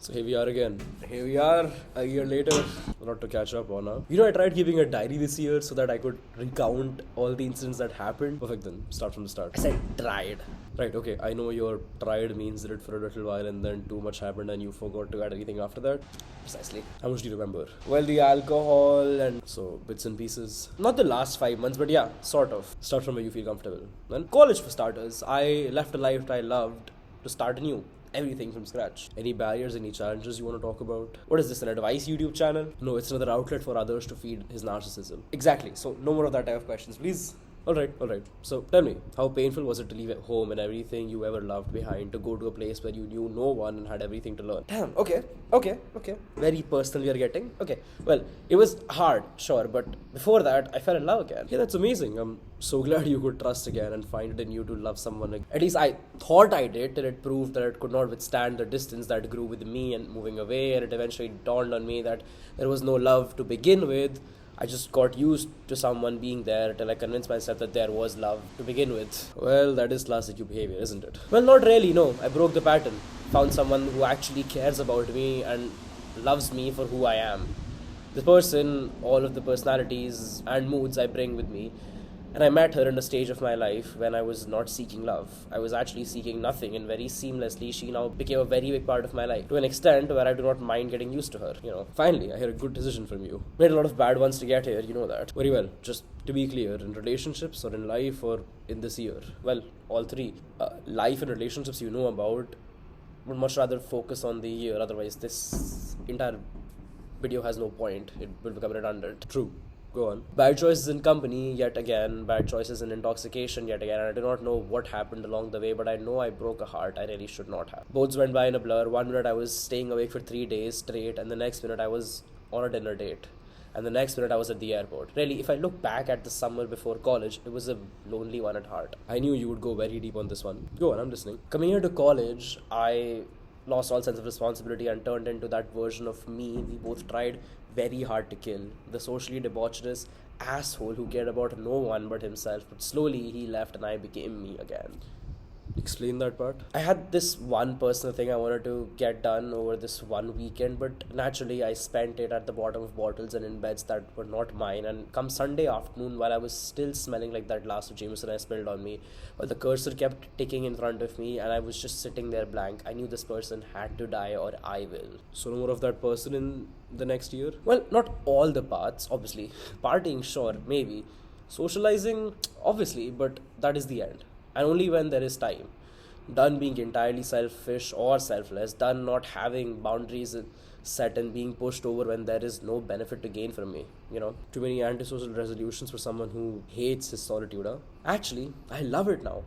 So here we are again. Here we are a year later. A lot to catch up on now. I tried keeping a diary this year so that I could recount all the incidents that happened. Perfect then. Start from the start. I said tried. Right, okay. I know your tried means did it for a little while and then too much happened and you forgot to add anything after that. Precisely. How much do you remember? Well, the alcohol and so bits and pieces. Not the last 5 months, but yeah, sort of. Start from where you feel comfortable. Then college for starters. I left a life that I loved to start anew. Everything from scratch. Any barriers, any challenges you want to talk about? What is this, an advice YouTube channel? No, it's another outlet for others to feed his narcissism. Exactly. So no more of that type of questions, please. Alright. So tell me, how painful was it to leave home and everything you ever loved behind to go to a place where you knew no one and had everything to learn? Damn, okay. Very personal we are getting. Okay, well, it was hard, sure, but before that, I fell in love again. Yeah, that's amazing. I'm so glad you could trust again and find it in you to love someone again. At least I thought I did till it proved that it could not withstand the distance that grew with me and moving away, and it eventually dawned on me that there was no love to begin with. I just got used to someone being there till I convinced myself that there was love to begin with. Well, that is classic you behavior, isn't it? Well, not really, no. I broke the pattern. Found someone who actually cares about me and loves me for who I am. The person, all of the personalities and moods I bring with me. And I met her in a stage of my life when I was not seeking love. I was actually seeking nothing, and very seamlessly she now became a very big part of my life, to an extent where I do not mind getting used to her, Finally, I hear a good decision from you. Made a lot of bad ones to get here, you know that. Very well, just to be clear, in relationships or in life or in this year? Well, all three. Life and relationships you know about, would much rather focus on the year, otherwise this entire video has no point. It will become redundant. True. Go on. Bad choices in company, yet again. Bad choices in intoxication, yet again. I do not know what happened along the way, but I know I broke a heart I really should not have. Both went by in a blur. 1 minute I was staying awake for 3 days straight, and the next minute I was on a dinner date. And the next minute I was at the airport. Really, if I look back at the summer before college, it was a lonely one at heart. I knew you would go very deep on this one. Go on, I'm listening. Coming here to college, I lost all sense of responsibility and turned into that version of me we both tried very hard to kill. The socially debaucherous asshole who cared about no one but himself. But slowly he left and I became me again. Explain that part. I had this one personal thing I wanted to get done over this one weekend, but naturally I spent it at the bottom of bottles and in beds that were not mine. And come Sunday afternoon, while I was still smelling like that glass of Jameson I spilled on me, while the cursor kept ticking in front of me and I was just sitting there blank, I knew this person had to die or I will. So no more of that person in the next year? Well, not all the parts, obviously. Partying, sure, maybe. Socializing, obviously, but that is the end. And only when there is time. Done being entirely selfish or selfless, done not having boundaries set and being pushed over when there is no benefit to gain from me, Too many antisocial resolutions for someone who hates his solitude, huh? Actually, I love it now.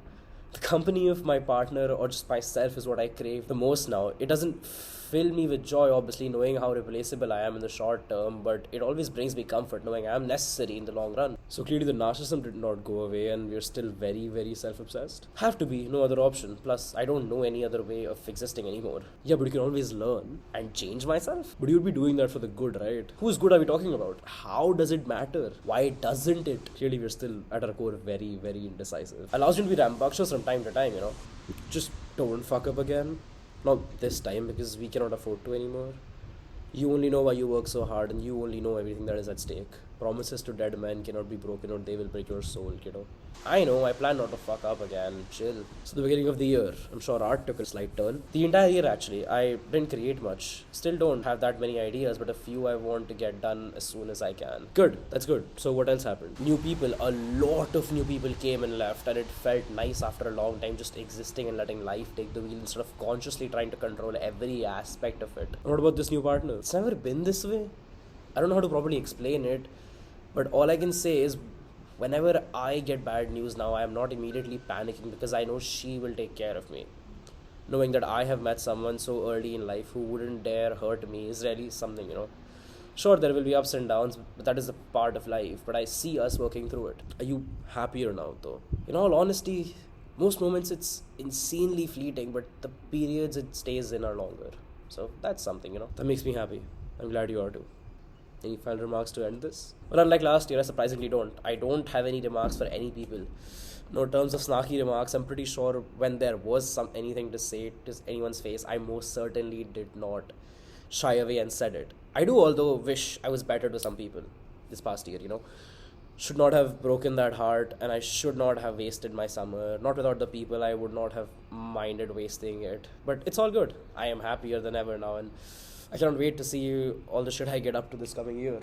The company of my partner or just myself is what I crave the most now. It doesn't fill me with joy, obviously, knowing how replaceable I am in the short term, but it always brings me comfort knowing I am necessary in the long run. So clearly the narcissism did not go away and we're still very, very self-obsessed. Have to be, no other option. Plus, I don't know any other way of existing anymore. Yeah, but you can always learn and change myself. But you'd be doing that for the good, right? Whose good are we talking about? How does it matter? Why doesn't it? Clearly we're still at our core very, very indecisive. Allows you to be rambunctious from time to time, Just don't fuck up again. Not this time, because we cannot afford to anymore. You only know why you work so hard and you only know everything that is at stake. Promises to dead men cannot be broken or they will break your soul, kiddo. I know, I plan not to fuck up again. Chill. So the beginning of the year, I'm sure art took a slight turn. The entire year actually, I didn't create much. Still don't have that many ideas, but a few I want to get done as soon as I can. Good, that's good. So what else happened? New people, a lot of new people came and left, and it felt nice after a long time just existing and letting life take the wheel instead of consciously trying to control every aspect of it. And what about this new partner? It's never been this way. I don't know how to properly explain it, but all I can say is whenever I get bad news now, I am not immediately panicking because I know she will take care of me. Knowing that I have met someone so early in life who wouldn't dare hurt me is really something, Sure, there will be ups and downs, but that is a part of life. But I see us working through it. Are you happier now, though? In all honesty, most moments it's insanely fleeting, but the periods it stays in are longer. So that's something, That makes me happy. I'm glad you are too. Any final remarks to end this? Well, unlike last year, I surprisingly don't. I don't have any remarks for any people. No terms of snarky remarks. I'm pretty sure when there was anything to say to anyone's face, I most certainly did not shy away and said it. I do, although, wish I was better to some people this past year. Should not have broken that heart, and I should not have wasted my summer. Not without the people, I would not have minded wasting it. But it's all good. I am happier than ever now, and I cannot wait to see all the shit I get up to this coming year.